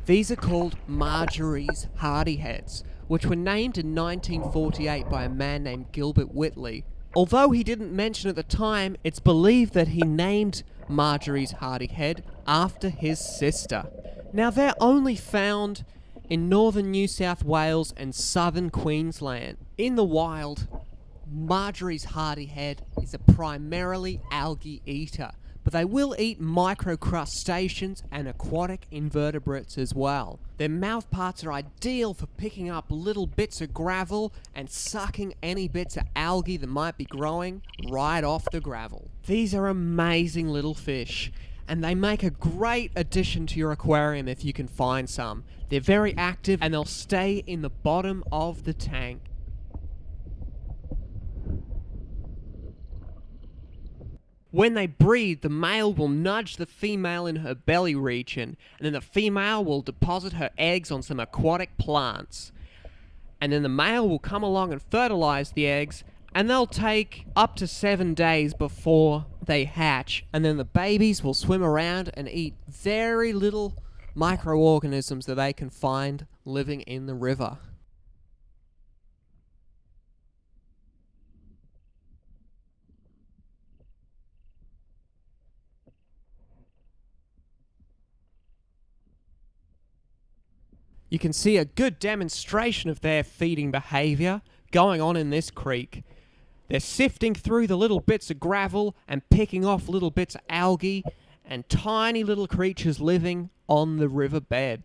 These are called Marjories Hardyheads, which were named in 1948 by a man named Gilbert Whitley. Although he didn't mention at the time, it's believed that he named Marjorie's Hardyhead after his sister. Now they're only found in northern New South Wales and southern Queensland. In the wild, Marjorie's Hardyhead is a primarily algae eater, but they will eat microcrustaceans and aquatic invertebrates as well. Their mouth parts are ideal for picking up little bits of gravel and sucking any bits of algae that might be growing right off the gravel. These are amazing little fish, and they make a great addition to your aquarium if you can find some. They're very active and they'll stay in the bottom of the tank. When they breed, the male will nudge the female in her belly region, and then the female will deposit her eggs on some aquatic plants. And then the male will come along and fertilize the eggs, and they'll take up to 7 days before they hatch, and then the babies will swim around and eat very little microorganisms that they can find living in the river. You can see a good demonstration of their feeding behaviour going on in this creek. They're sifting through the little bits of gravel and picking off little bits of algae and tiny little creatures living on the riverbed.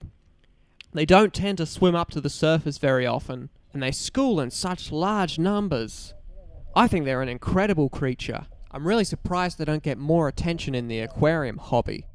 They don't tend to swim up to the surface very often, and they school in such large numbers. I think they're an incredible creature. I'm really surprised they don't get more attention in the aquarium hobby.